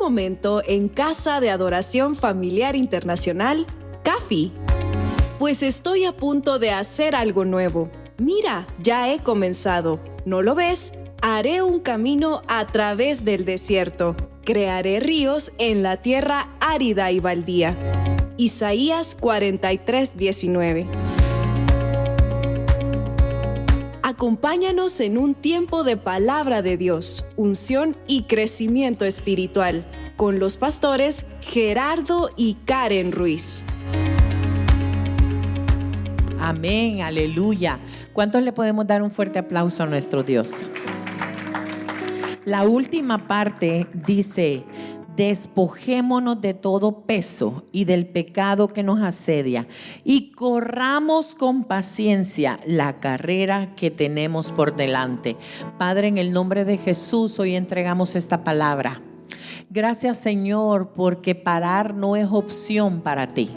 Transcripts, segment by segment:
momento en Casa de Adoración Familiar Internacional, CAFI. Pues estoy a punto de hacer algo nuevo. Mira, ya he comenzado. ¿No lo ves? Haré un camino a través del desierto. Crearé ríos en la tierra árida y baldía. Isaías 43:19. Acompáñanos en un tiempo de palabra de Dios, unción y crecimiento espiritual, con los pastores Gerardo y Karen Ruiz. Amén, aleluya. ¿Cuántos le podemos dar un fuerte aplauso a nuestro Dios? La última parte dice: despojémonos de todo peso y del pecado que nos asedia y corramos con paciencia la carrera que tenemos por delante. Padre, en el nombre de Jesús, hoy entregamos esta palabra. Gracias, Señor, porque parar no es opción para ti.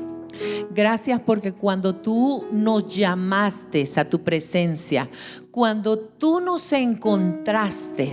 Gracias porque cuando tú nos llamaste a tu presencia, cuando tú nos encontraste,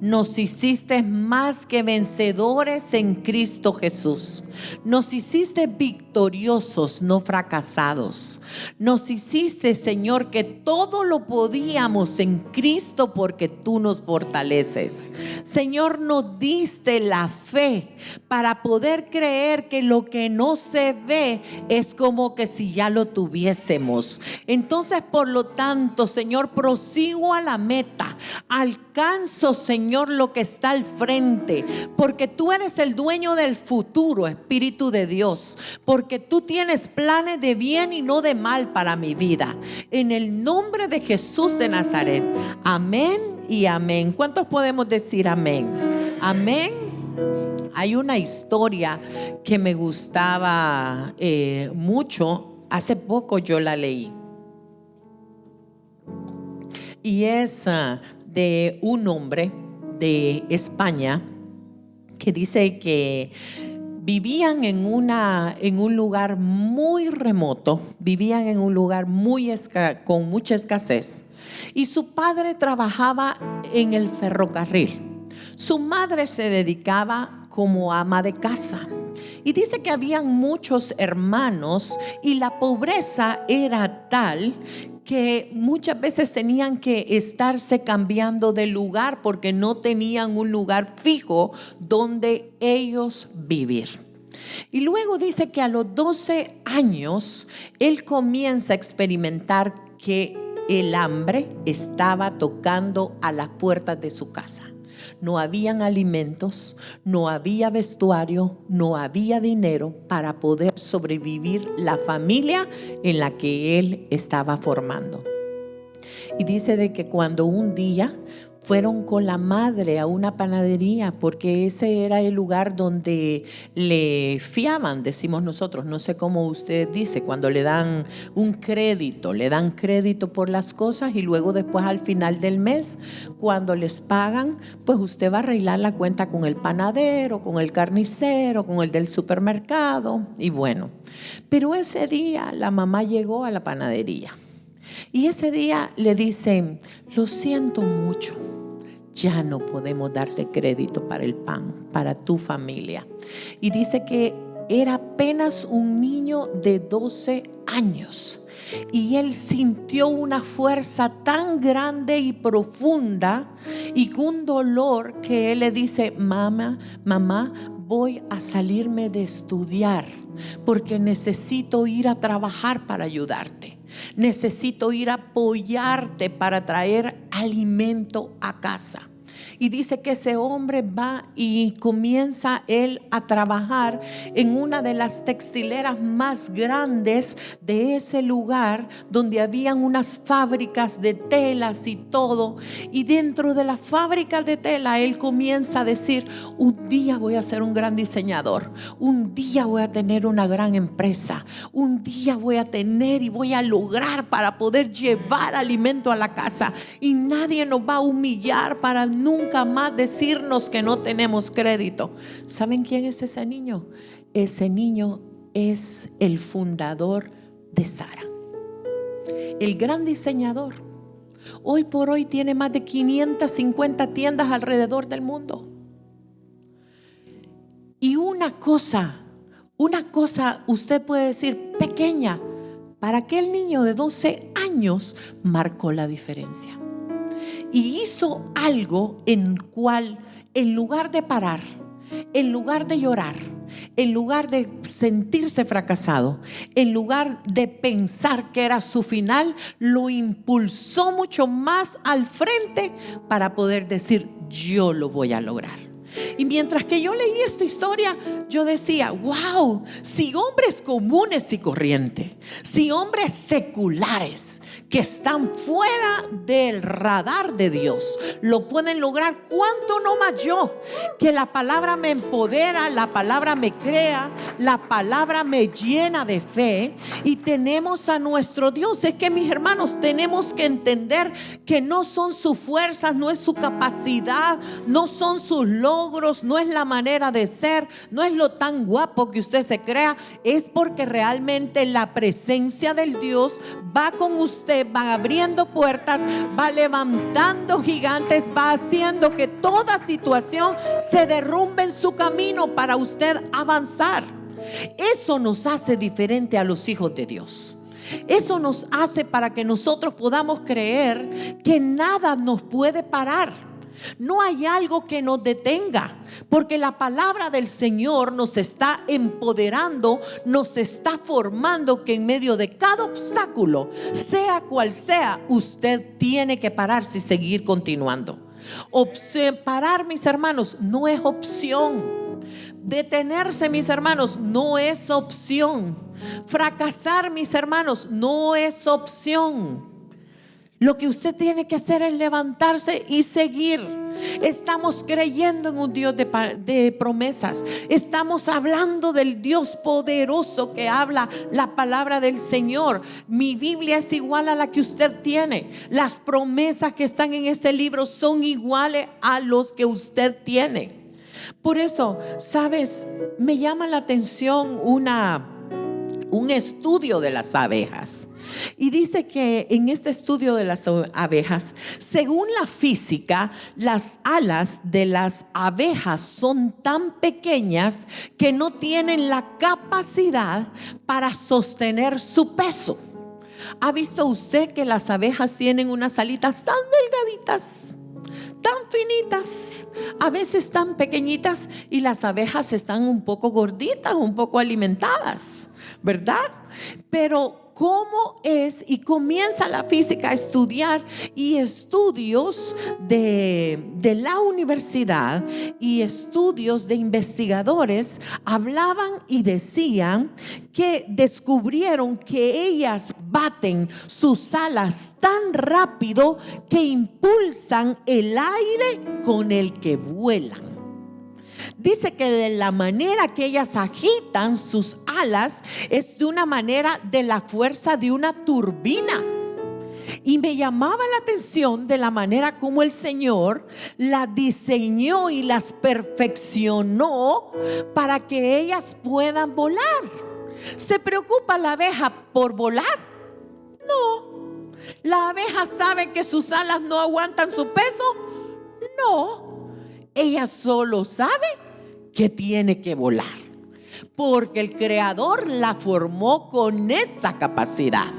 nos hiciste más que vencedores en Cristo Jesús. Nos hiciste victoriosos, no fracasados. Nos hiciste, Señor, que todo lo podíamos en Cristo porque tú nos fortaleces. Señor, nos diste la fe para poder creer que lo que no se ve es como que si ya lo tuviésemos. Entonces, por lo tanto, Señor, prosigo a la meta, alcanzo, Señor, lo que está al frente, porque tú eres el dueño del futuro, Espíritu de Dios, porque tú tienes planes de bien y no de mal para mi vida. En el nombre de Jesús de Nazaret, amén y amén. ¿Cuántos podemos decir amén? Amén. Hay una historia que me gustaba mucho. Hace poco yo la leí. Y es de un hombre de España que dice que vivían en un lugar muy remoto, vivían en un lugar con mucha escasez. Y su padre trabajaba en el ferrocarril. Su madre se dedicaba como ama de casa. Y dice que habían muchos hermanos y la pobreza era tal que muchas veces tenían que estarse cambiando de lugar porque no tenían un lugar fijo donde ellos vivir. Y luego dice que a los 12 años él comienza a experimentar que el hambre estaba tocando a las puertas de su casa. No habían alimentos, no había vestuario, no había dinero para poder sobrevivir la familia en la que él estaba formando. Y dice de que cuando un día fueron con la madre a una panadería, porque ese era el lugar donde le fiaban, decimos nosotros, no sé cómo usted dice, cuando le dan un crédito, le dan crédito por las cosas y luego después al final del mes, cuando les pagan, pues usted va a arreglar la cuenta con el panadero, con el carnicero, con el del supermercado y bueno. Pero ese día la mamá llegó a la panadería. Y ese día le dicen: lo siento mucho, ya no podemos darte crédito para el pan, para tu familia. Y dice que era apenas un niño de 12 años. Y él sintió una fuerza tan grande y profunda y un dolor que él le dice: mamá, voy a salirme de estudiar porque necesito ir a trabajar para ayudarte. Necesito ir a apoyarte para traer alimento a casa. Y dice que ese hombre va y comienza él a trabajar en una de las textileras más grandes de ese lugar, donde habían unas fábricas de telas y todo. Y dentro de las fábricas de tela él comienza a decir: un día voy a ser un gran diseñador, un día voy a tener una gran empresa, un día voy a tener y voy a lograr para poder llevar alimento a la casa y nadie nos va a humillar para nunca más decirnos que no tenemos crédito. ¿Saben quién es ese niño? Ese niño es el fundador de Zara, el gran diseñador. Hoy por hoy tiene más de 550 tiendas alrededor del mundo. Y una cosa usted puede decir pequeña, para aquel niño de 12 años marcó la diferencia. Y hizo algo en cual, en lugar de parar, en lugar de llorar, en lugar de sentirse fracasado, en lugar de pensar que era su final, lo impulsó mucho más al frente para poder decir: yo lo voy a lograr. Y mientras que yo leí esta historia, yo decía: wow, si hombres comunes y corrientes, si hombres seculares que están fuera del radar de Dios lo pueden lograr, ¿cuánto no más yo? Que la palabra me empodera, la palabra me crea, la palabra me llena de fe. Y tenemos a nuestro Dios. Es que, mis hermanos, tenemos que entender que no son sus fuerzas, no es su capacidad, no son sus logros, no es la manera de ser, no es lo tan guapo que usted se crea. Es porque realmente la presencia del Dios va con usted, va abriendo puertas, va levantando gigantes, va haciendo que toda situación se derrumbe en su camino para usted avanzar. Eso nos hace diferente a los hijos de Dios. Eso nos hace para que nosotros podamos creer que nada nos puede parar. No hay algo que nos detenga, porque la palabra del Señor nos está empoderando, nos está formando, que en medio de cada obstáculo, sea cual sea, usted tiene que pararse y seguir continuando. Parar, mis hermanos, no es opción. Detenerse, mis hermanos, no es opción. Fracasar, mis hermanos, no es opción. Lo que usted tiene que hacer es levantarse y seguir. Estamos creyendo en un Dios de promesas. Estamos hablando del Dios poderoso que habla la palabra del Señor. Mi Biblia es igual a la que usted tiene. Las promesas que están en este libro son iguales a los que usted tiene. Por eso, ¿sabes? Me llama la atención un estudio de las abejas. Y dice que en este estudio de las abejas, según la física, las alas de las abejas son tan pequeñas que no tienen la capacidad para sostener su peso. ¿Ha visto usted que las abejas tienen unas alitas tan delgaditas, tan finitas, a veces tan pequeñitas, y las abejas están un poco gorditas, un poco alimentadas, ¿verdad? Pero ¿cómo es? Y comienza la física a estudiar, y estudios de la universidad y estudios de investigadores hablaban y decían que descubrieron que ellas baten sus alas tan rápido que impulsan el aire con el que vuelan. Dice que de la manera que ellas agitan sus alas es de una manera de la fuerza de una turbina. Y me llamaba la atención de la manera como el Señor las diseñó y las perfeccionó para que ellas puedan volar. ¿Se preocupa la abeja por volar? No. ¿La abeja sabe que sus alas no aguantan su peso? No. Ella solo sabe que tiene que volar, porque el Creador la formó con esa capacidad.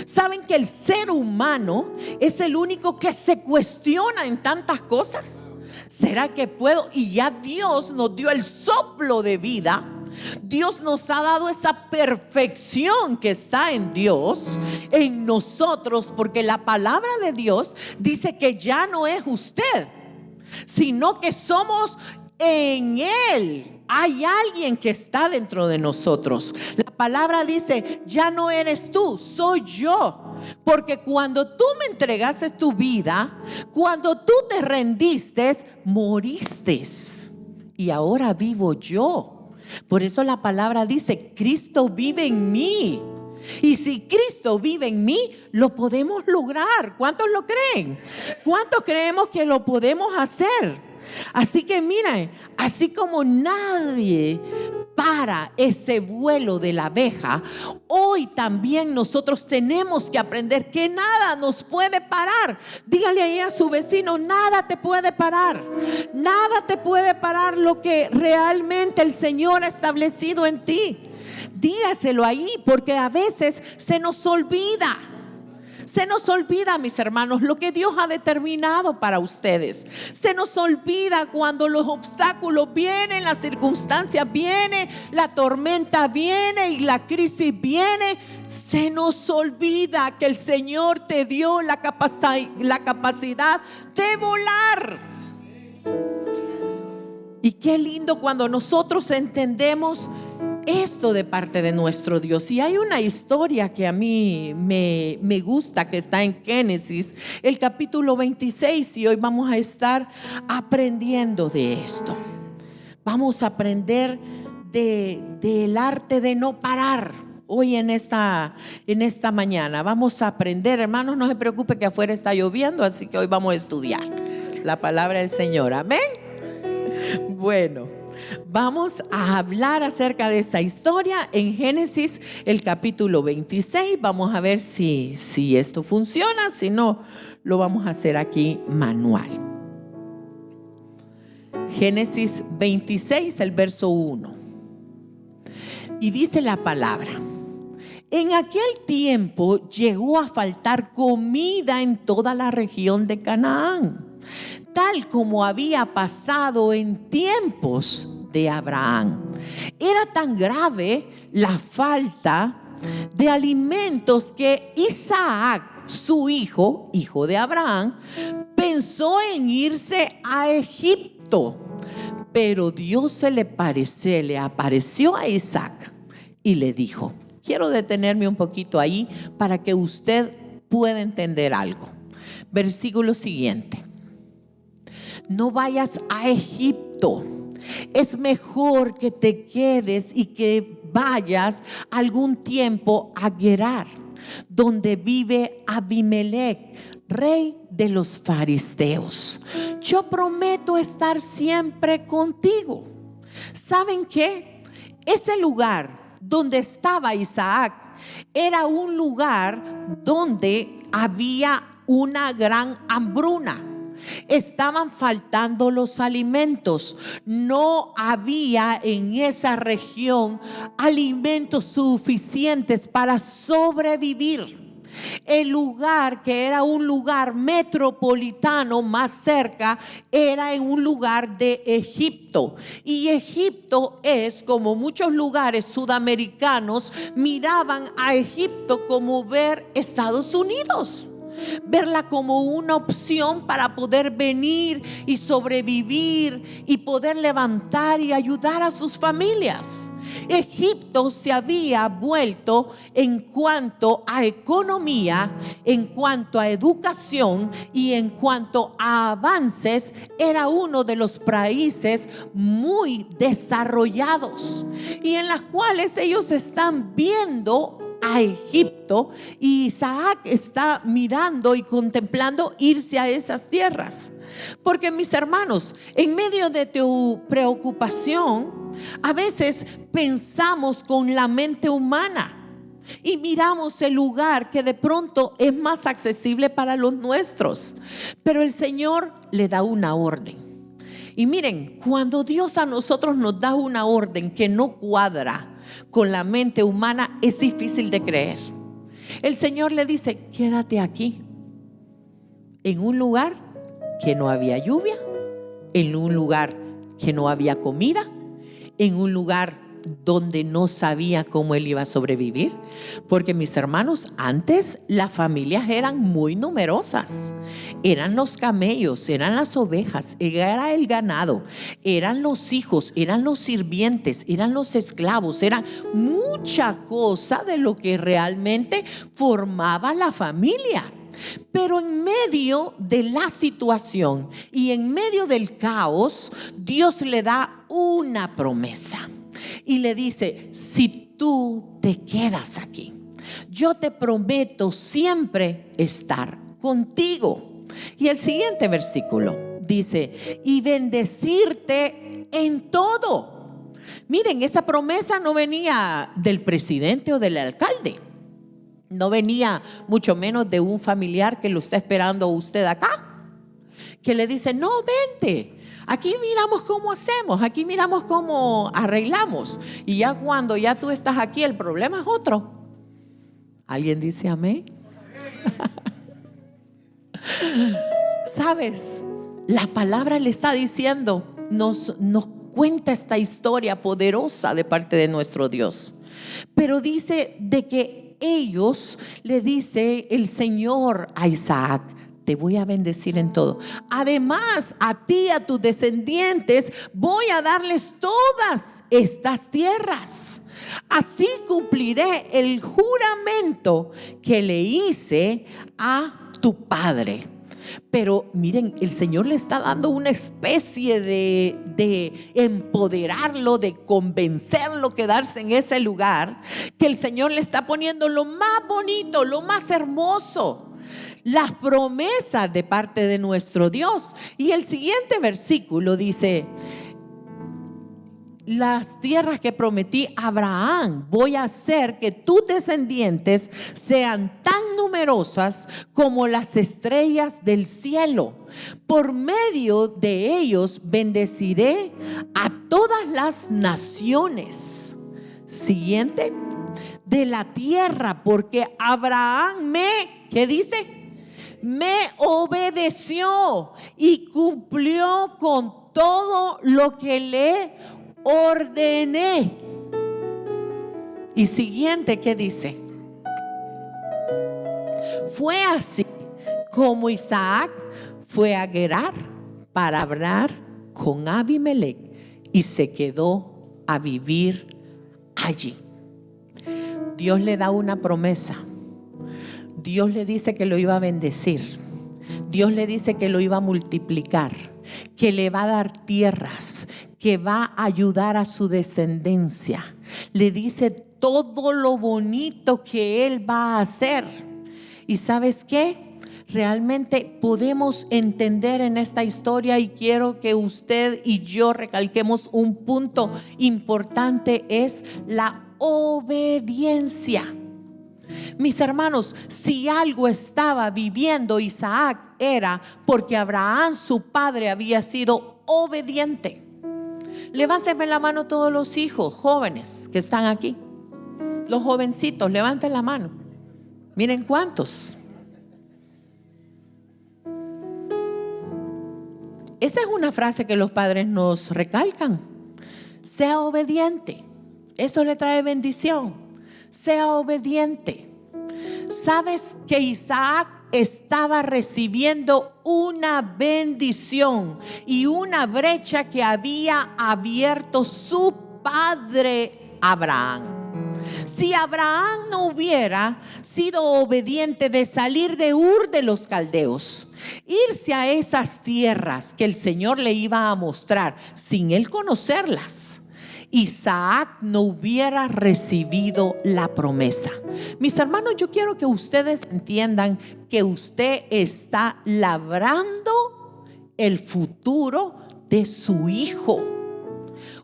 ¿Saben que el ser humano es el único que se cuestiona en tantas cosas? ¿Será que puedo? Y ya Dios nos dio el soplo de vida. Dios nos ha dado esa perfección que está en Dios, en nosotros, porque la palabra de Dios dice que ya no es usted, sino que somos en Él. Hay alguien que está dentro de nosotros. La palabra dice: ya no eres tú, soy yo. Porque cuando tú me entregaste tu vida, cuando tú te rendiste, moriste, y ahora vivo yo. Por eso la palabra dice: Cristo vive en mí. Y si Cristo vive en mí, lo podemos lograr. ¿Cuántos lo creen? ¿Cuántos creemos que lo podemos hacer? Así que miren, así como nadie para ese vuelo de la abeja, hoy también nosotros tenemos que aprender que nada nos puede parar. Dígale ahí a su vecino: nada te puede parar. Nada te puede parar lo que realmente el Señor ha establecido en ti. Dígaselo ahí, porque a veces se nos olvida. Se nos olvida, mis hermanos, lo que Dios ha determinado para ustedes. Se nos olvida cuando los obstáculos vienen, las circunstancias vienen, la tormenta viene y la crisis viene. Se nos olvida que el Señor te dio la capacidad de volar. Y qué lindo cuando nosotros entendemos esto de parte de nuestro Dios. Y hay una historia que a mí me gusta, que está en Génesis, el capítulo 26, y hoy vamos a estar aprendiendo de esto. Vamos a aprender del arte de no parar. Hoy en esta mañana vamos a aprender, hermanos, no se preocupe que afuera está lloviendo, así que hoy vamos a estudiar la palabra del Señor. Amén. Bueno, vamos a hablar acerca de esta historia en Génesis, el capítulo 26. Vamos a ver si esto funciona. Si no, lo vamos a hacer aquí manual. Génesis 26, el verso 1. Y dice la palabra: en aquel tiempo llegó a faltar comida en toda la región de Canaán, tal como había pasado en tiempos de Abraham. Era tan grave la falta de alimentos que Isaac, su hijo de Abraham, pensó en irse a Egipto. Pero Dios se le apareció a Isaac y le dijo, quiero detenerme un poquito ahí para que usted pueda entender algo. Versículo siguiente: no vayas a Egipto. Es mejor que te quedes y que vayas algún tiempo a Gerar, donde vive Abimelech, rey de los filisteos. Yo prometo estar siempre contigo. ¿Saben qué? Ese lugar donde estaba Isaac era un lugar donde había una gran hambruna. Estaban faltando los alimentos. No había en esa región alimentos suficientes para sobrevivir. El lugar, que era un lugar metropolitano más cerca, era en un lugar de Egipto. Y Egipto es, como muchos lugares sudamericanos miraban a Egipto como ver Estados Unidos, verla como una opción para poder venir y sobrevivir y poder levantar y ayudar a sus familias. Egipto se había vuelto, en cuanto a economía, en cuanto a educación y en cuanto a avances, era uno de los países muy desarrollados y en las cuales ellos están viendo a Egipto, y Isaac está mirando y contemplando irse a esas tierras. Porque, mis hermanos, en medio de tu preocupación, a veces pensamos con la mente humana y miramos el lugar que de pronto es más accesible para los nuestros, pero el Señor le da una orden. Y miren, cuando Dios a nosotros nos da una orden que no cuadra con la mente humana, es difícil de creer. El Señor le dice, quédate aquí, en un lugar que no había lluvia, en un lugar que no había comida, en un lugar donde no sabía cómo él iba a sobrevivir. Porque, mis hermanos, antes las familias eran muy numerosas. Eran los camellos, eran las ovejas, era el ganado, eran los hijos, eran los sirvientes, eran los esclavos, era mucha cosa de lo que realmente formaba la familia. Pero en medio de la situación y en medio del caos, Dios le da una promesa y le dice, si tú te quedas aquí, yo te prometo siempre estar contigo. Y el siguiente versículo dice, y bendecirte en todo. Miren, esa promesa no venía del presidente o del alcalde. No venía mucho menos de un familiar que lo está esperando a usted acá, que le dice: no, vente, aquí miramos cómo hacemos, aquí miramos cómo arreglamos. Y ya cuando ya tú estás aquí, el problema es otro. ¿Alguien dice amén? ¿Sabes? La palabra le está diciendo, nos cuenta esta historia poderosa de parte de nuestro Dios. Pero dice de que ellos, le dice el Señor a Isaac: te voy a bendecir en todo. Además, a ti y a tus descendientes voy a darles todas estas tierras. Así cumpliré el juramento que le hice a tu padre. Pero miren, el Señor le está dando una especie de empoderarlo, de convencerlo, quedarse en ese lugar, que el Señor le está poniendo lo más bonito, lo más hermoso, las promesas de parte de nuestro Dios. Y el siguiente versículo dice: las tierras que prometí a Abraham, voy a hacer que tus descendientes sean tan numerosas como las estrellas del cielo. Por medio de ellos bendeciré a todas las naciones. Siguiente: de la tierra, porque Abraham ¿qué dice? Me obedeció y cumplió con todo lo que le ordené. Y siguiente, ¿qué dice? Fue así como Isaac fue a Gerar para hablar con Abimelech y se quedó a vivir allí. Dios le da una promesa. Dios le dice que lo iba a bendecir. Dios le dice que lo iba a multiplicar, que le va a dar tierras, que va a ayudar a su descendencia. Le dice todo lo bonito que él va a hacer. ¿Y sabes qué? Realmente podemos entender en esta historia, y quiero que usted y yo recalquemos un punto importante: es la obediencia. Mis hermanos, si algo estaba viviendo Isaac, era porque Abraham, su padre, había sido obediente. Levántenme la mano todos los hijos jóvenes que están aquí. Los jovencitos, levanten la mano. Miren cuántos. Esa es una frase que los padres nos recalcan: sea obediente. Eso le trae bendición. Sea obediente. ¿Sabes que Isaac estaba recibiendo una bendición y una brecha que había abierto su padre Abraham? Si Abraham no hubiera sido obediente de salir de Ur de los Caldeos, irse a esas tierras que el Señor le iba a mostrar sin él conocerlas, Isaac no hubiera recibido la promesa. Mis hermanos, yo quiero que ustedes entiendan que usted está labrando el futuro de su hijo.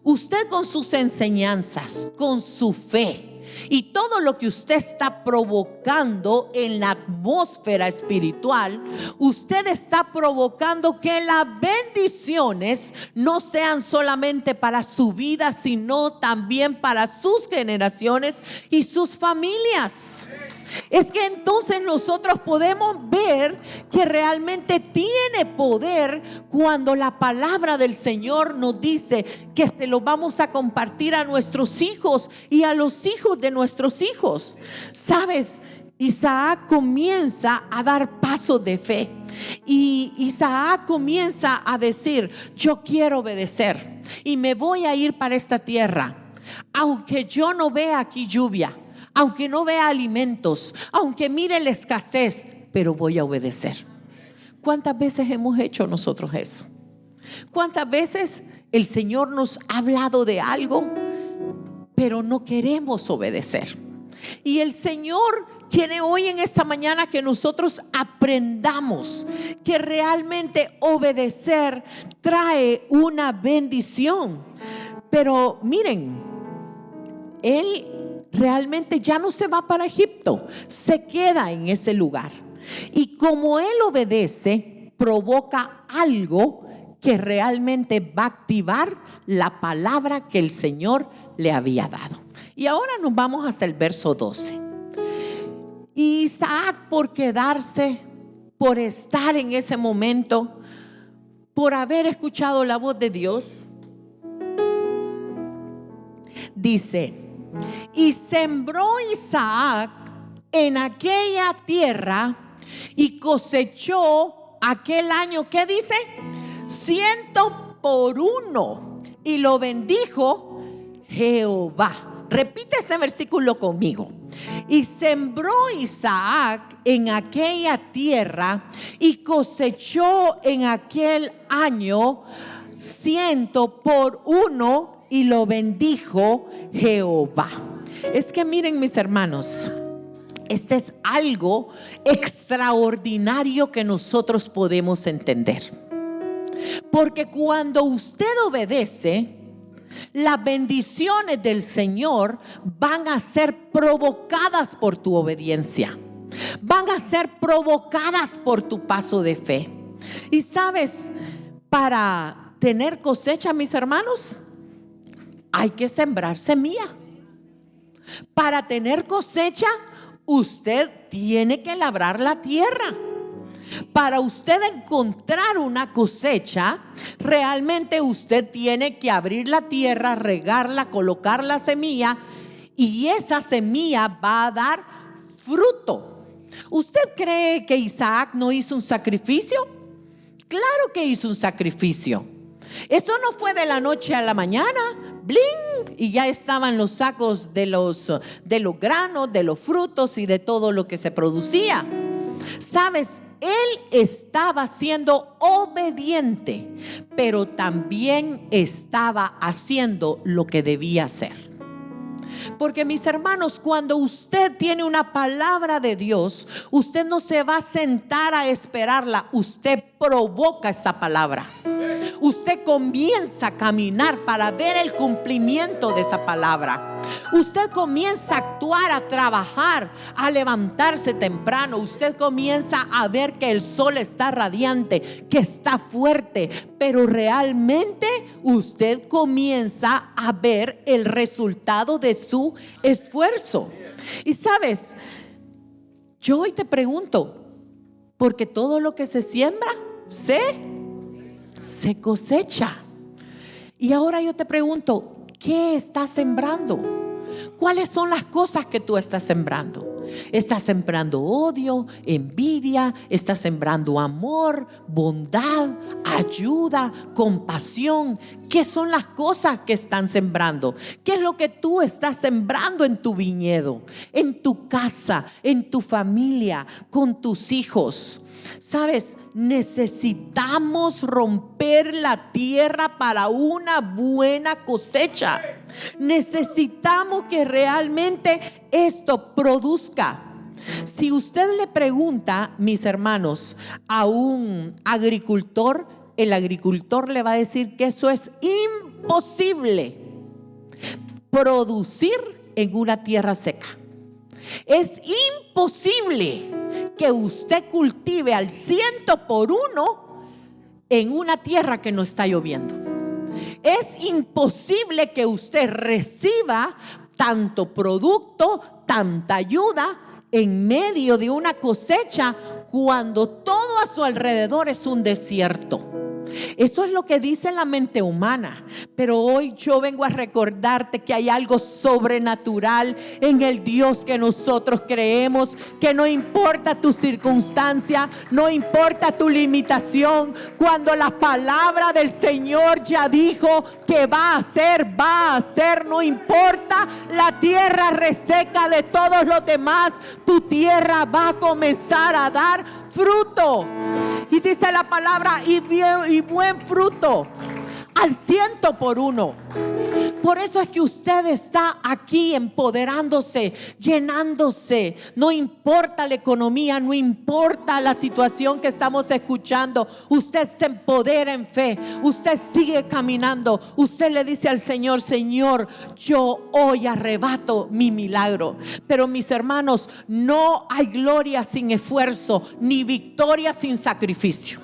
Usted, con sus enseñanzas, con su fe y todo lo que usted está provocando en la atmósfera espiritual, usted está provocando que las bendiciones no sean solamente para su vida, sino también para sus generaciones y sus familias. Es que entonces nosotros podemos ver que realmente tiene poder cuando la palabra del Señor nos dice que se lo vamos a compartir a nuestros hijos y a los hijos de nuestros hijos. ¿Sabes? Isaac comienza a dar pasos de fe. Y Isaac comienza a decir: yo quiero obedecer y me voy a ir para esta tierra, aunque yo no vea aquí lluvia, aunque no vea alimentos, aunque mire la escasez, pero voy a obedecer. ¿Cuántas veces hemos hecho nosotros eso? ¿Cuántas veces el Señor nos ha hablado de algo, pero no queremos obedecer? Y el Señor quiere hoy, en esta mañana, que nosotros aprendamos que realmente obedecer trae una bendición. Pero miren, él realmente ya no se va para Egipto, se queda en ese lugar. Y como él obedece, provoca algo que realmente va a activar la palabra que el Señor le había dado. Y ahora nos vamos hasta el verso 12. Y Isaac, por quedarse, por estar en ese momento, por haber escuchado la voz de Dios, dice: y sembró Isaac en aquella tierra y cosechó aquel año, ¿qué dice? 100 por 1, y lo bendijo Jehová. Repite este versículo conmigo. Y sembró Isaac en aquella tierra y cosechó en aquel año 100 por 1, y lo bendijo Jehová. Es que miren, mis hermanos, este es algo extraordinario que nosotros podemos entender. Porque cuando usted obedece, las bendiciones del Señor van a ser provocadas por tu obediencia, van a ser provocadas por tu paso de fe. Y sabes, para tener cosecha, mis hermanos, hay que sembrar semilla. Para tener cosecha, usted tiene que labrar la tierra. Para usted encontrar una cosecha, realmente usted tiene que abrir la tierra, regarla, colocar la semilla, y esa semilla va a dar fruto. ¿Usted cree que Isaac no hizo un sacrificio? Claro que hizo un sacrificio. Eso no fue de la noche a la mañana, bling, y ya estaban los sacos de los granos, de los frutos y de todo lo que se producía. ¿Sabes? Él estaba siendo obediente, pero también estaba haciendo lo que debía hacer. Porque, mis hermanos, cuando usted tiene una palabra de Dios, usted no se va a sentar a esperarla, usted provoca esa palabra. Usted comienza a caminar para ver el cumplimiento de esa palabra. Usted comienza a actuar, a trabajar, a levantarse temprano. Usted comienza a ver que el sol está radiante, que está fuerte, pero realmente usted comienza a ver el resultado de su esfuerzo. Y sabes, yo hoy te pregunto, porque todo lo que se siembra se cosecha. Y ahora yo te pregunto, ¿qué estás sembrando? ¿Cuáles son las cosas que tú estás sembrando? ¿Estás sembrando odio, envidia? ¿Estás sembrando amor, bondad, ayuda, compasión? ¿Qué son las cosas que están sembrando? ¿Qué es lo que tú estás sembrando en tu viñedo, en tu casa, en tu familia, con tus hijos? ¿Sabes? Necesitamos romper la tierra para una buena cosecha. Necesitamos que realmente esto produzca. Si usted le pregunta, mis hermanos, a un agricultor, el agricultor le va a decir que eso es imposible, producir en una tierra seca. Es imposible que usted cultive al 100 por 1 en una tierra que no está lloviendo. Es imposible que usted reciba tanto producto, tanta ayuda en medio de una cosecha cuando todo a su alrededor es un desierto. Eso es lo que dice la mente humana. Pero hoy yo vengo a recordarte que hay algo sobrenatural en el Dios que nosotros creemos, que no importa tu circunstancia, no importa tu limitación. Cuando la palabra del Señor ya dijo que va a hacer, no importa la tierra reseca de todos los demás, tu tierra va a comenzar a dar fruto. Y dice la palabra, y buen fruto al 100 por 1. Por eso es que usted está aquí empoderándose, llenándose. No importa la economía, no importa la situación que estamos escuchando. Usted se empodera en fe. Usted sigue caminando. Usted le dice al Señor: Señor, yo hoy arrebato mi milagro. Pero mis hermanos, no hay gloria sin esfuerzo, ni victoria sin sacrificio.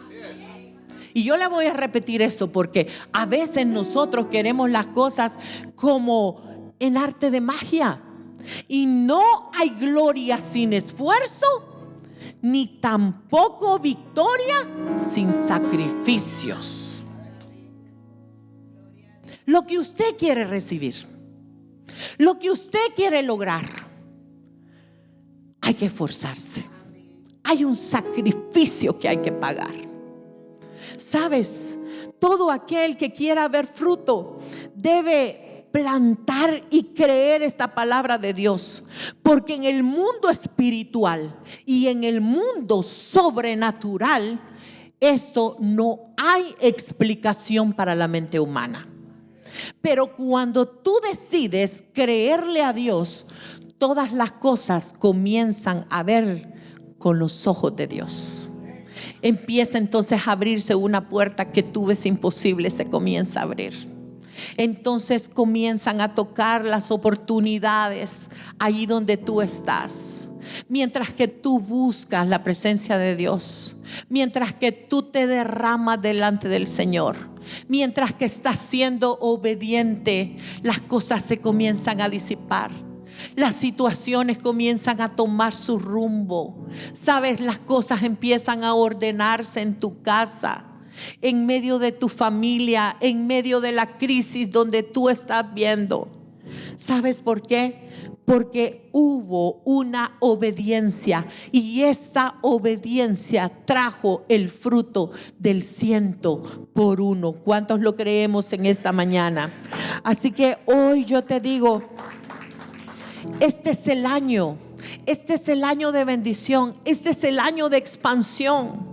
Y yo le voy a repetir esto porque a veces nosotros queremos las cosas como en arte de magia. Y no hay gloria sin esfuerzo, ni tampoco victoria sin sacrificios. Lo que usted quiere recibir, lo que usted quiere lograr, hay que esforzarse. Hay un sacrificio que hay que pagar. Sabes, todo aquel que quiera ver fruto debe plantar y creer esta palabra de Dios, porque en el mundo espiritual y en el mundo sobrenatural, esto no hay explicación para la mente humana. Pero cuando tú decides creerle a Dios, todas las cosas comienzan a ver con los ojos de Dios. Empieza entonces a abrirse una puerta que tú ves imposible, se comienza a abrir. Entonces comienzan a tocar las oportunidades allí donde tú estás. Mientras que tú buscas la presencia de Dios, mientras que tú te derramas delante del Señor, mientras que estás siendo obediente, las cosas se comienzan a disipar. Las situaciones comienzan a tomar su rumbo. Sabes, las cosas empiezan a ordenarse en tu casa, en medio de tu familia, en medio de la crisis donde tú estás viendo. ¿Sabes por qué? Porque hubo una obediencia, y esa obediencia trajo el fruto del 100%. ¿Cuántos lo creemos en esta mañana? Así que hoy yo te digo, este es el año de bendición, este es el año de expansión,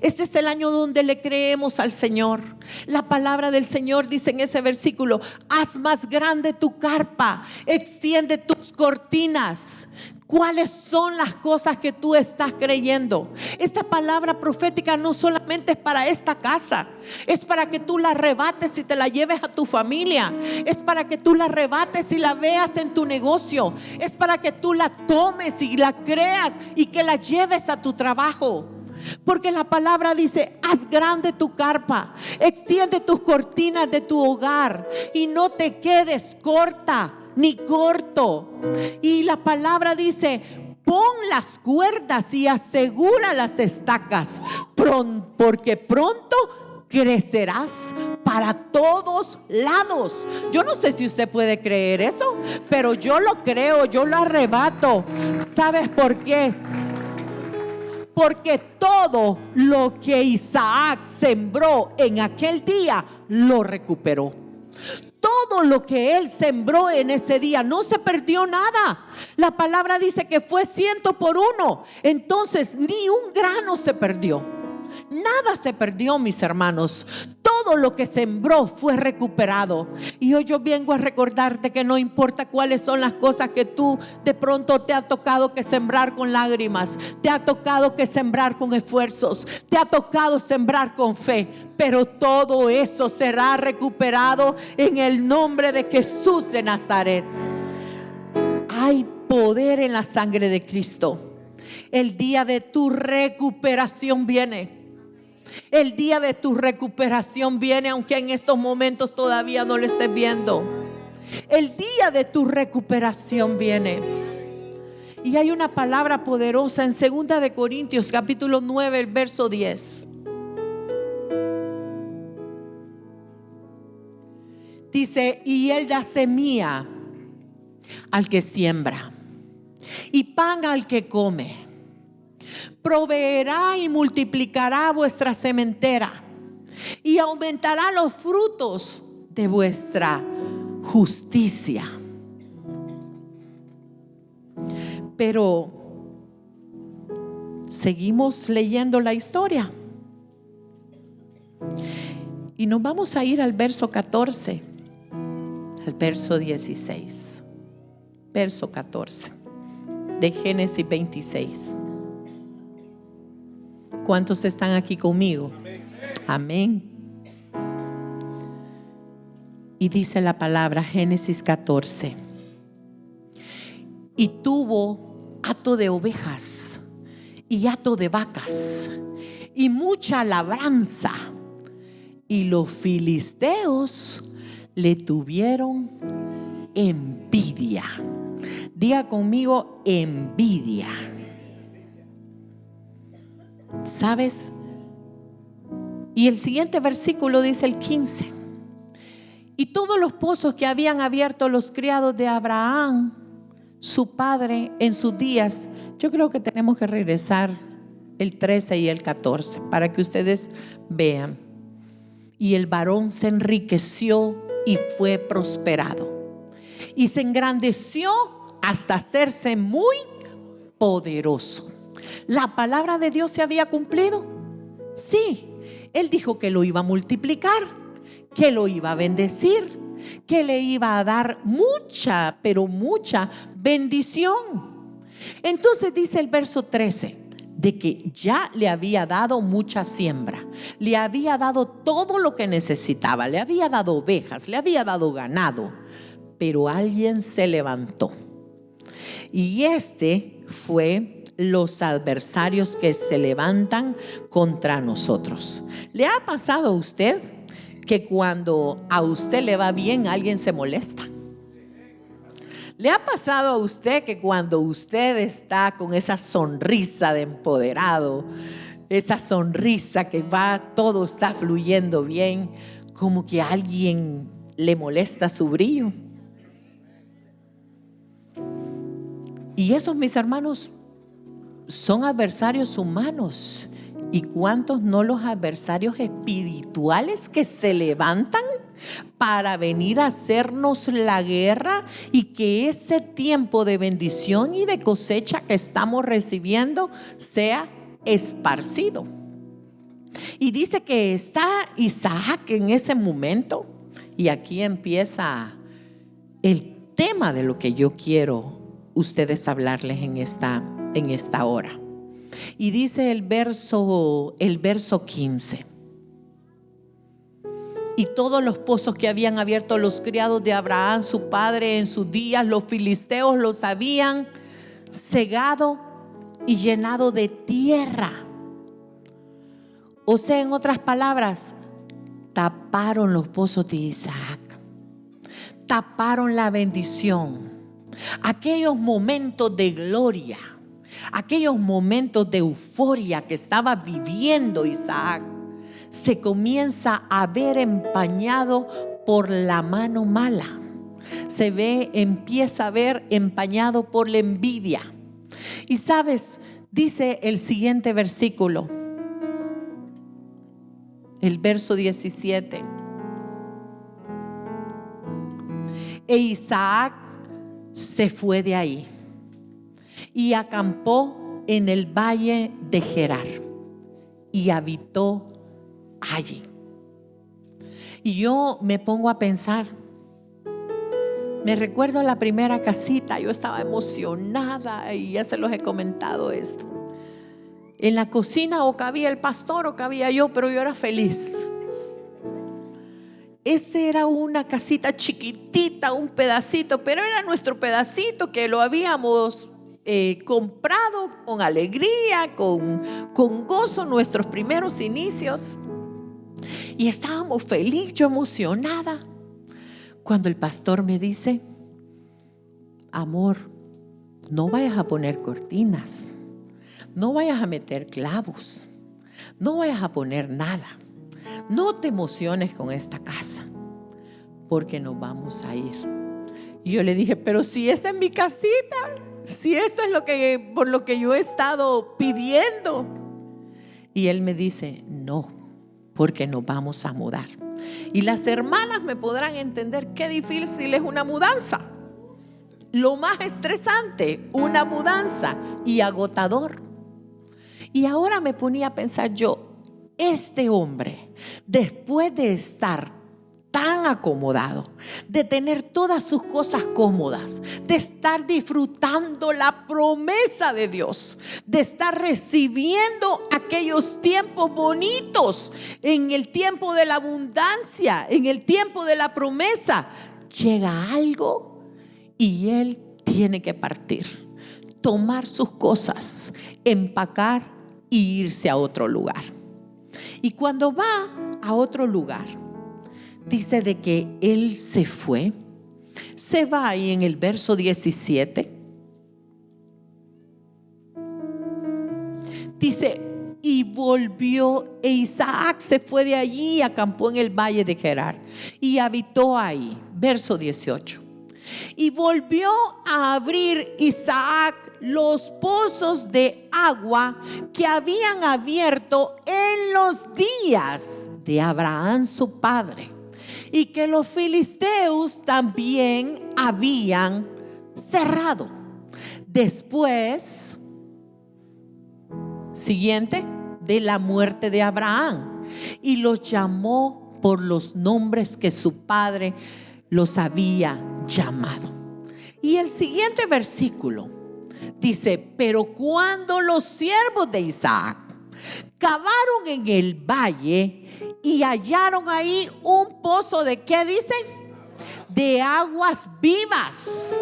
este es el año donde le creemos al Señor. La palabra del Señor dice en ese versículo: haz más grande tu carpa, extiende tus cortinas. ¿Cuáles son las cosas que tú estás creyendo? Esta palabra profética no solamente es para esta casa, es para que tú la arrebates y te la lleves a tu familia, es para que tú la arrebates y la veas en tu negocio, es para que tú la tomes y la creas y que la lleves a tu trabajo. Porque la palabra dice: haz grande tu carpa, extiende tus cortinas de tu hogar y no te quedes corta ni corto. Y la palabra dice: pon las cuerdas y asegura las estacas, porque pronto crecerás para todos lados. Yo no sé si usted puede creer eso, pero yo lo creo, yo lo arrebato. ¿Sabes por qué? Porque todo lo que Isaac sembró en aquel día lo recuperó. Todo lo que él sembró en ese día, no se perdió nada. La palabra dice que fue 100%. Entonces ni un grano se perdió. Nada se perdió, mis hermanos. Todo lo que sembró fue recuperado. Y hoy yo vengo a recordarte que no importa cuáles son las cosas que tú de pronto te ha tocado que sembrar con lágrimas, te ha tocado que sembrar con esfuerzos, te ha tocado sembrar con fe, pero todo eso será recuperado en el nombre de Jesús de Nazaret. Hay poder en la sangre de Cristo. El día de tu recuperación viene. El día de tu recuperación viene, aunque en estos momentos todavía no lo estés viendo. El día de tu recuperación viene. Y hay una palabra poderosa en 2 de Corintios capítulo 9, el verso 10. Dice: y él da semilla al que siembra y pan al que come. Proveerá y multiplicará vuestra sementera y aumentará los frutos de vuestra justicia. Pero seguimos leyendo la historia y nos vamos a ir al verso 14, al al verso 16, verso 14 de Génesis 26. ¿Cuántos están aquí conmigo? Amén. Y dice la palabra, Génesis 14: y tuvo hato de ovejas y hato de vacas y mucha labranza, y los filisteos le tuvieron envidia. Diga conmigo, envidia. ¿Sabes? Y el siguiente versículo dice, el 15: y todos los pozos que habían abierto los criados de Abraham, su padre, en sus días. Yo creo que tenemos que regresar el 13 y el 14 para que ustedes vean. Y el varón se enriqueció y fue prosperado, y se engrandeció hasta hacerse muy poderoso. ¿La palabra de Dios se había cumplido? Sí. Él dijo que lo iba a multiplicar, que lo iba a bendecir, que le iba a dar mucha, pero mucha bendición. Entonces dice el verso 13, de que ya le había dado mucha siembra, le había dado todo lo que necesitaba, le había dado ovejas, le había dado ganado, pero alguien se levantó. Y este fue los adversarios que se levantan contra nosotros. ¿Le ha pasado a usted que cuando a usted le va bien, alguien se molesta? ¿Le ha pasado a usted que cuando usted está con esa sonrisa de empoderado, esa sonrisa que todo está fluyendo bien, como que a alguien le molesta su brillo? Y esos, mis hermanos, son adversarios humanos. ¿Y cuántos no los adversarios espirituales que se levantan para venir a hacernos la guerra, y que ese tiempo de bendición y de cosecha que estamos recibiendo sea esparcido? Y dice que está Isaac en ese momento, y aquí empieza el tema de lo que yo quiero ustedes hablarles en esta hora. Y dice el verso 15: y todos los pozos que habían abierto los criados de Abraham, su padre, en sus días, los filisteos los habían cegado y llenado de tierra. O sea, en otras palabras, taparon los pozos de Isaac, taparon la bendición. Aquellos momentos de gloria, aquellos momentos de euforia que estaba viviendo Isaac, se comienza a ver empañado por la mano mala. Empieza a ver empañado por la envidia. Y sabes, dice el siguiente versículo, el verso 17: e Isaac se fue de ahí y acampó en el valle de Gerar y habitó allí. Y yo me pongo a pensar, me recuerdo la primera casita, yo estaba emocionada y ya se los he comentado esto. En la cocina o cabía el pastor o cabía yo, pero yo era feliz. Esa era una casita chiquitita, un pedacito, pero era nuestro pedacito que lo habíamos comprado con alegría, con gozo, nuestros primeros inicios. Y estábamos felices, yo emocionada, cuando el pastor me dice: amor, no vayas a poner cortinas, no vayas a meter clavos, no vayas a poner nada. No te emociones con esta casa, porque nos vamos a ir. Y yo le dije: pero si esta es mi casita, si esto es por lo que yo he estado pidiendo. Y él me dice: no, porque nos vamos a mudar. Y las hermanas me podrán entender qué difícil es una mudanza. Lo más estresante, una mudanza, y agotador. Y ahora me ponía a pensar yo, este hombre, después de estar tan acomodado, de tener todas sus cosas cómodas, de estar disfrutando la promesa de Dios, de estar recibiendo aquellos tiempos bonitos, en el tiempo de la abundancia, en el tiempo de la promesa. Llega algo y él tiene que partir, tomar sus cosas, empacar y irse a otro lugar. Y cuando va a otro lugar, dice de que él se fue. Se va ahí en el verso 17. Dice, y volvió, e Isaac se fue de allí y acampó en el valle de Gerar y habitó ahí. Verso 18. Y volvió a abrir Isaac los pozos de agua que habían abierto en los días de Abraham su padre, y que los filisteos también habían cerrado. Después, siguiente, de la muerte de Abraham, y los llamó por los nombres que su padre los había llamado. Y el siguiente versículo dice, pero cuando los siervos de Isaac cavaron en el valle y hallaron ahí un pozo de, ¿qué dice? De aguas vivas.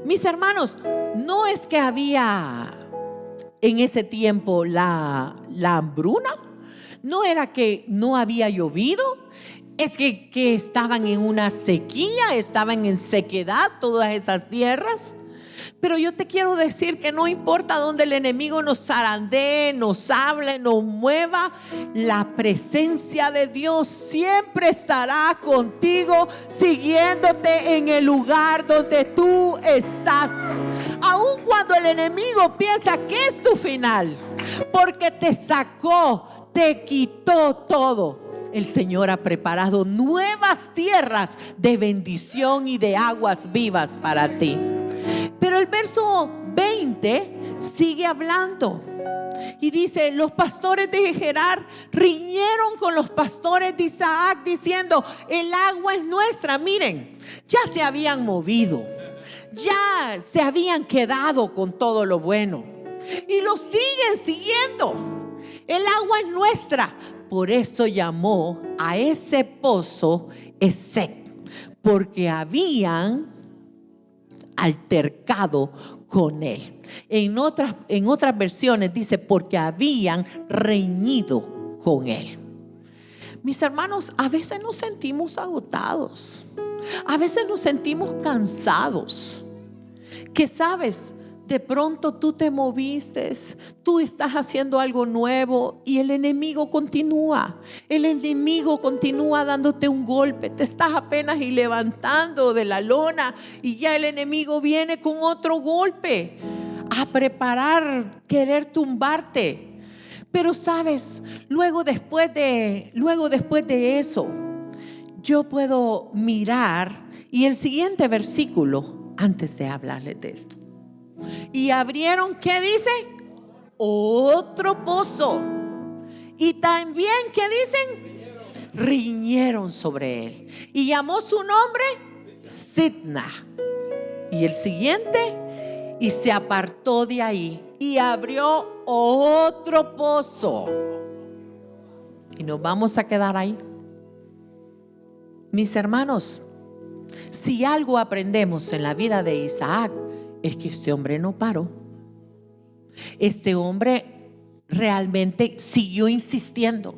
Mis hermanos, no es que había en ese tiempo la hambruna, no era que no había llovido, es que estaban en una sequía, estaban en sequedad todas esas tierras. Pero yo te quiero decir que no importa donde el enemigo nos zarandee, nos hable, nos mueva, la presencia de Dios siempre estará contigo, siguiéndote en el lugar donde tú estás. Aun cuando el enemigo piensa que es tu final, porque te sacó, te quitó todo. El Señor ha preparado nuevas tierras de bendición y de aguas vivas para ti. Pero el verso 20 sigue hablando y dice, los pastores de Gerar riñeron con los pastores de Isaac diciendo, el agua es nuestra. Miren, ya se habían movido, ya se habían quedado con todo lo bueno y lo siguen siguiendo. El agua es nuestra. Por eso llamó a ese pozo Esek, porque habían altercado con él. En otras versiones dice, porque habían reñido con él. Mis hermanos, a veces nos sentimos agotados, a veces nos sentimos cansados, que sabes, de pronto tú te moviste, tú estás haciendo algo nuevo y el enemigo continúa dándote un golpe. Te estás apenas y levantando de la lona y ya el enemigo viene con otro golpe a preparar, querer tumbarte. Pero sabes, luego después de eso, yo puedo mirar, y el siguiente versículo, antes de hablarles de esto, y abrieron, ¿qué dice? Otro pozo. Y también, ¿qué dicen? Riñeron sobre él. Y llamó su nombre Sitna. Y el siguiente, y se apartó de ahí y abrió otro pozo. Y nos vamos a quedar ahí. Mis hermanos, si algo aprendemos en la vida de Isaac, es que este hombre no paró. Este hombre realmente siguió insistiendo.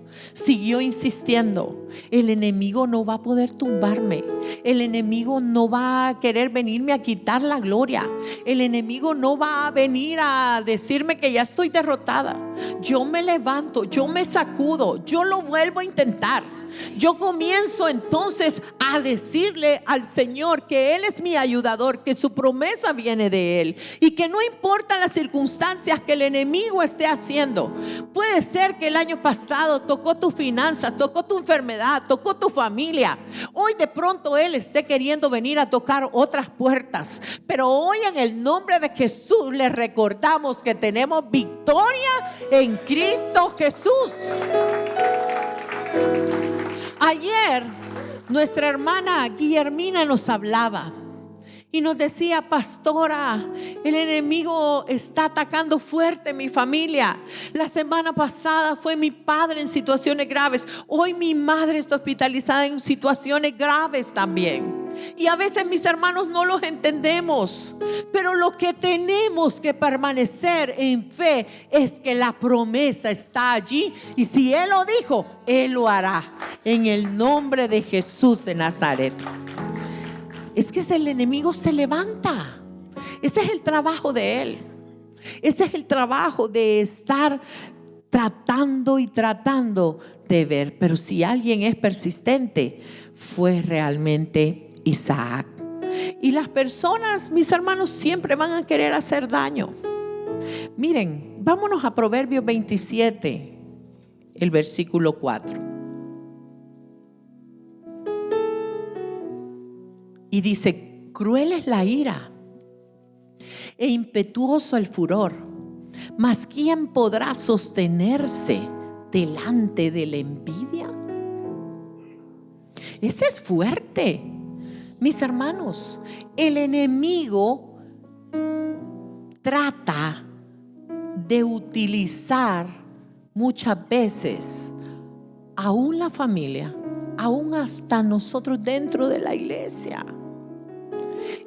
El enemigo no va a poder tumbarme. El enemigo no va a querer venirme a quitar la gloria. El enemigo no va a venir a decirme que ya estoy derrotada. Yo me levanto, yo me sacudo, yo lo vuelvo a intentar. Yo comienzo entonces a decirle al Señor que Él es mi ayudador, que su promesa viene de Él y que no importa las circunstancias que el enemigo esté haciendo. Puede ser que el año pasado tocó tus finanzas, tocó tu enfermedad, tocó tu familia. Hoy de pronto Él esté queriendo venir a tocar otras puertas, pero hoy en el nombre de Jesús le recordamos que tenemos victoria en Cristo Jesús. Ayer nuestra hermana Guillermina nos hablaba y nos decía: pastora, el enemigo está atacando fuerte mi familia. La semana pasada fue mi padre en situaciones graves. Hoy mi madre está hospitalizada en situaciones graves también. Y a veces, mis hermanos, no los entendemos. Pero lo que tenemos que permanecer en fe es que la promesa está allí. Y si Él lo dijo, Él lo hará. En el nombre de Jesús de Nazaret. Es que el enemigo se levanta. Ese es el trabajo de él. Ese es el trabajo de estar tratando y tratando de ver. Pero si alguien es persistente, fue realmente Isaac. Y las personas, mis hermanos, siempre van a querer hacer daño. Miren, vámonos a Proverbios 27, el versículo 4. Y dice: cruel es la ira e impetuoso el furor, mas ¿quién podrá sostenerse delante de la envidia? Ese es fuerte, mis hermanos. El enemigo trata de utilizar muchas veces aún la familia, aún hasta nosotros dentro de la iglesia.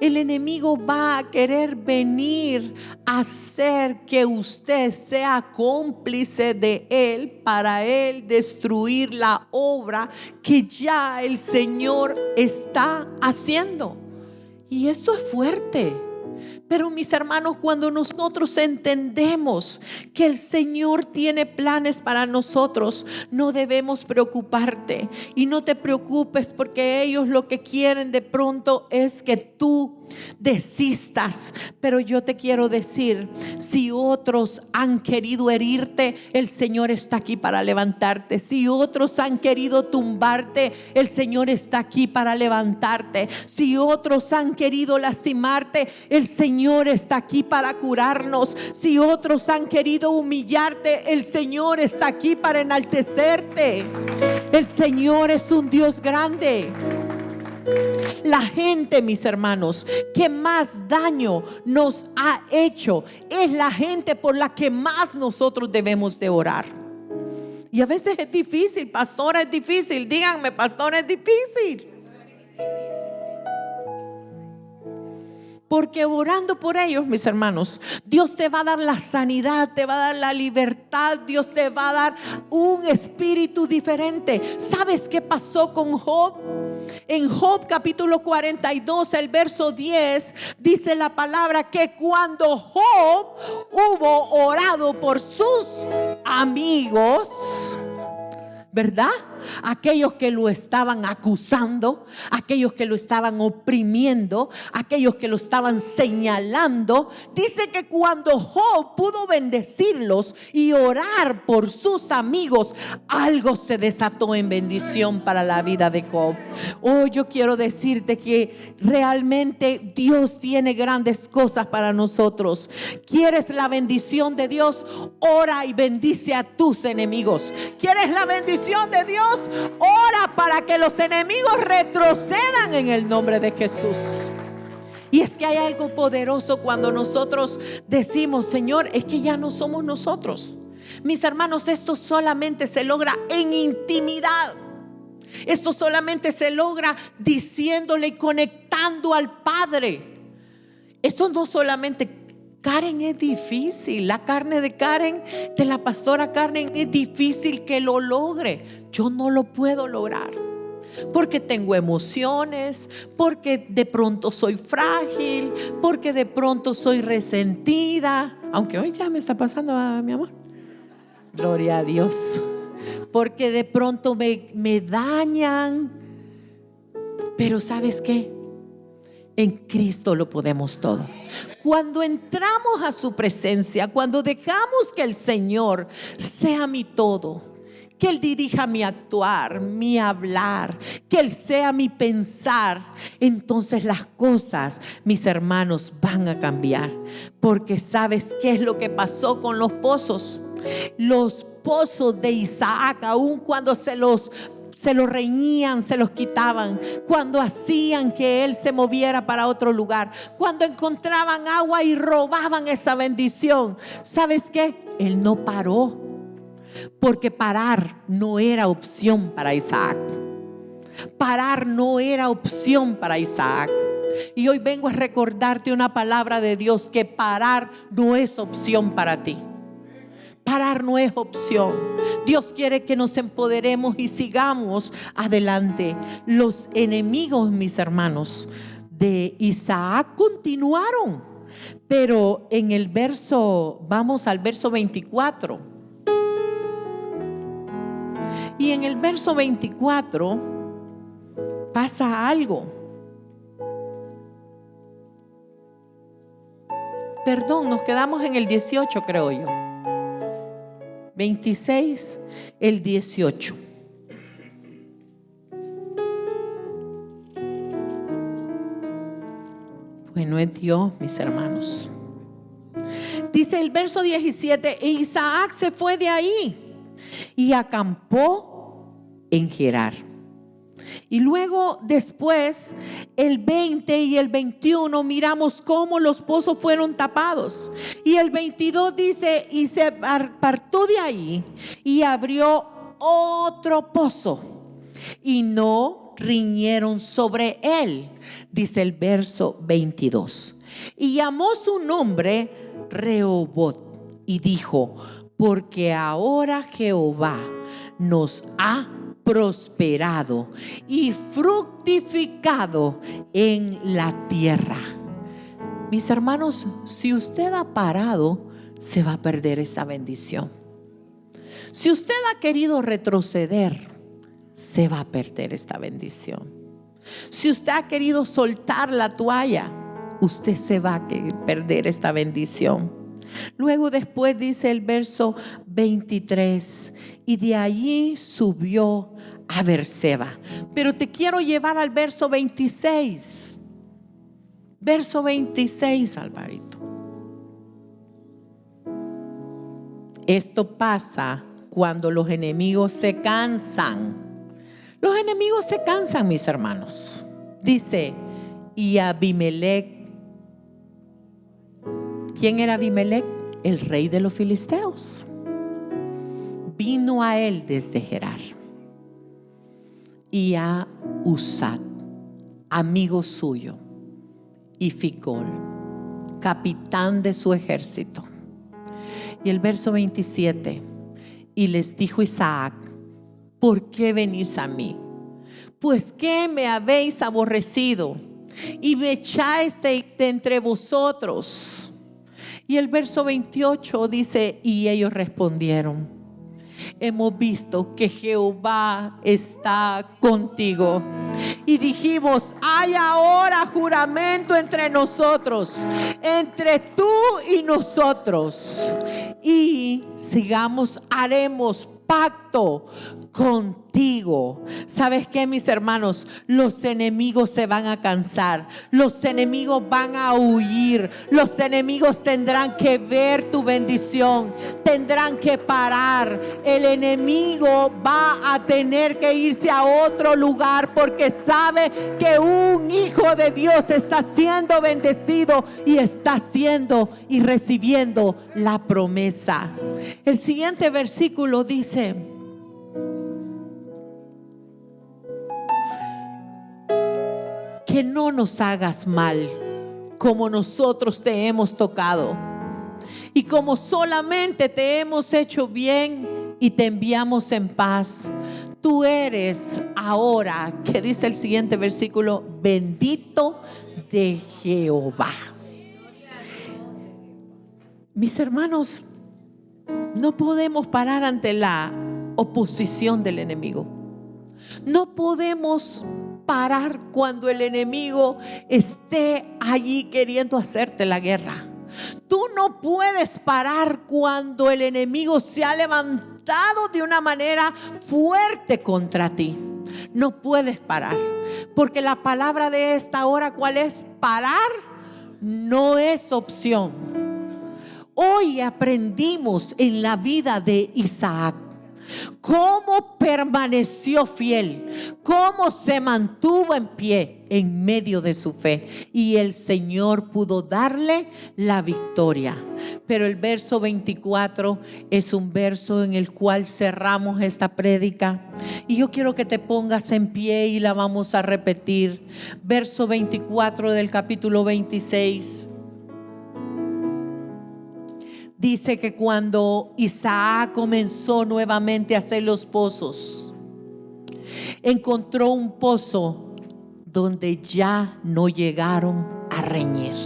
El enemigo va a querer venir a hacer que usted sea cómplice de él, para él destruir la obra que ya el Señor está haciendo. Y esto es fuerte. Pero, mis hermanos, cuando nosotros entendemos que el Señor tiene planes para nosotros, no debemos preocuparte. Y no te preocupes, porque ellos lo que quieren de pronto es que tú desistas. Pero yo te quiero decir, si otros han querido herirte, el Señor está aquí para levantarte. Si otros han querido tumbarte, el Señor está aquí para levantarte. Si otros han querido lastimarte, el Señor está aquí para curarnos. Si otros han querido humillarte, el Señor está aquí para enaltecerte. El Señor es un Dios grande. La gente, mis hermanos, que más daño nos ha hecho es la gente por la que más nosotros debemos de orar. Y a veces es difícil, pastora, es difícil. Díganme, pastora, es difícil. Porque orando por ellos, mis hermanos, Dios te va a dar la sanidad, te va a dar la libertad, Dios te va a dar un espíritu diferente. ¿Sabes qué pasó con Job? En Job capítulo 42, el verso 10, dice la palabra que cuando Job hubo orado por sus amigos, ¿verdad? Aquellos que lo estaban acusando, aquellos que lo estaban oprimiendo, aquellos que lo estaban señalando. Dice que cuando Job pudo bendecirlos y orar por sus amigos, algo se desató en bendición para la vida de Job. Hoy yo quiero decirte que realmente Dios tiene grandes cosas para nosotros. ¿Quieres la bendición de Dios? Ora y bendice a tus enemigos. ¿Quieres la bendición de Dios? Ora para que los enemigos retrocedan en el nombre de Jesús. Y es que hay algo poderoso cuando nosotros decimos: Señor, es que ya no somos nosotros. Mis hermanos, esto solamente se logra en intimidad. Esto solamente se logra diciéndole y conectando al Padre. Eso no solamente. Karen, es difícil. La carne de Karen, de la pastora Karen, es difícil que lo logre. Yo no lo puedo lograr porque tengo emociones, porque de pronto soy frágil, porque de pronto soy resentida. Aunque hoy ya me está pasando, mi amor. Gloria a Dios. Porque de pronto me dañan. Pero ¿sabes qué? En Cristo lo podemos todo. Cuando entramos a su presencia, cuando dejamos que el Señor sea mi todo, que Él dirija mi actuar, mi hablar, que Él sea mi pensar, entonces las cosas, mis hermanos, van a cambiar. Porque ¿sabes qué es lo que pasó con los pozos? Los pozos de Isaac, aun cuando se los se lo reñían, se los quitaban, cuando hacían que él se moviera para otro lugar, cuando encontraban agua y robaban esa bendición. ¿Sabes qué? Él no paró, porque parar no era opción para Isaac. Parar no era opción para Isaac. Y hoy vengo a recordarte una palabra de Dios, que parar no es opción para ti. Parar no es opción. Dios quiere que nos empoderemos y sigamos adelante. Los enemigos, mis hermanos, de Isaac continuaron. Pero en el verso, vamos al verso 24. Y en el verso 24 pasa algo. Perdón, nos quedamos en el 18, creo yo. 26, el 18. Bueno es Dios, mis hermanos. Dice el verso 17: e Isaac se fue de ahí y acampó en Gerar. Y luego después el 20 y el 21 miramos cómo los pozos fueron tapados. Y el 22 dice: y se apartó de ahí y abrió otro pozo, y no riñeron sobre él. Dice el verso 22: y llamó su nombre Rehobot, y dijo: porque ahora Jehová nos ha prosperado y fructificado en la tierra. Mis hermanos, si usted ha parado, se va a perder esta bendición. Si usted ha querido retroceder, se va a perder esta bendición. Si usted ha querido soltar la toalla, usted se va a perder esta bendición. Luego después dice el verso 23: y de allí subió a Beerseba. Pero te quiero llevar al verso 26. Verso 26, Alvarito. Esto pasa cuando los enemigos se cansan. Los enemigos se cansan, mis hermanos. Dice: y Abimelech. ¿Quién era Abimelech? El rey de los filisteos. Vino a él desde Gerar. Y a Usat, amigo suyo, y Ficol, capitán de su ejército. Y el verso 27: y les dijo Isaac: ¿por qué venís a mí? Pues que me habéis aborrecido y me echáis de entre vosotros. Y el verso 28 dice: y ellos respondieron: hemos visto que Jehová está contigo. Y dijimos: hay ahora juramento entre nosotros, entre tú y nosotros, y haremos pacto contigo. ¿Sabes qué, mis hermanos? Los enemigos se van a cansar, los enemigos van a huir, los enemigos tendrán que ver tu bendición, tendrán que parar. El enemigo va a tener que irse a otro lugar, porque sabe que un hijo de Dios está siendo bendecido y está haciendo y recibiendo la promesa. El siguiente versículo dice: que no nos hagas mal como nosotros te hemos tocado, y como solamente te hemos hecho bien y te enviamos en paz. Tú eres ahora, que dice el siguiente versículo, bendito de Jehová. Mis hermanos, no podemos parar ante la oposición del enemigo. No podemos parar cuando el enemigo esté allí queriendo hacerte la guerra. Tú no puedes parar cuando el enemigo se ha levantado de una manera fuerte contra ti. No puedes parar, porque la palabra de esta hora, ¿cuál es? Parar no es opción. Hoy aprendimos en la vida de Isaac cómo permaneció fiel, cómo se mantuvo en pie en medio de su fe, y el Señor pudo darle la victoria. Pero el verso 24 es un verso en el cual cerramos esta prédica, y yo quiero que te pongas en pie y la vamos a repetir. Verso 24 del capítulo 26. Dice que cuando Isaac comenzó nuevamente a hacer los pozos, encontró un pozo donde ya no llegaron a reñir,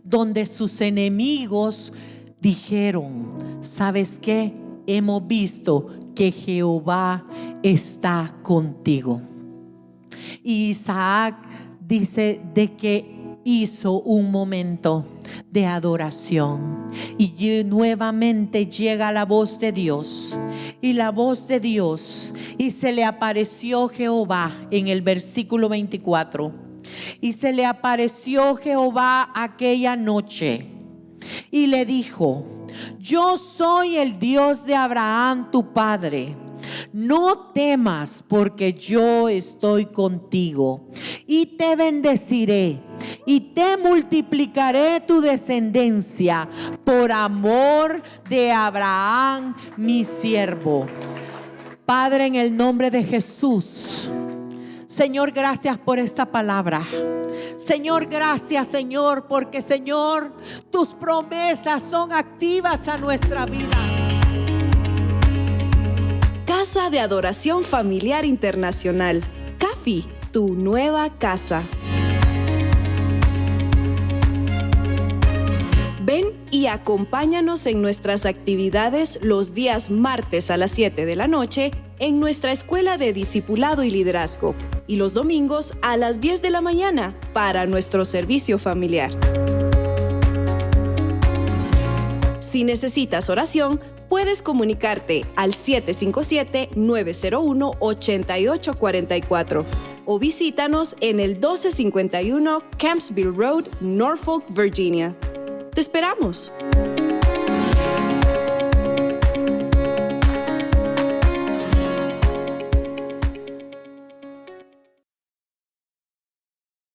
donde sus enemigos dijeron: ¿sabes qué? Hemos visto que Jehová está contigo. Y Isaac dice de que hizo un momento de adoración, y nuevamente llega la voz de Dios, y la voz de Dios, y se le apareció Jehová en el versículo 24, y se le apareció Jehová aquella noche y le dijo: yo soy el Dios de Abraham tu padre. No temas, porque yo estoy contigo y te bendeciré y te multiplicaré tu descendencia por amor de Abraham mi siervo. Padre, en el nombre de Jesús, Señor, gracias por esta palabra. Señor, gracias, Señor, porque, Señor, tus promesas son activas a nuestra vida. Casa de Adoración Familiar Internacional, CAFI, tu nueva casa. Ven y acompáñanos en nuestras actividades los días martes a las 7 de la noche en nuestra Escuela de Discipulado y Liderazgo, y los domingos a las 10 de la mañana para nuestro servicio familiar. Si necesitas oración, puedes comunicarte al 757-901-8844 o visítanos en el 1251 Campsville Road, Norfolk, Virginia. ¡Te esperamos!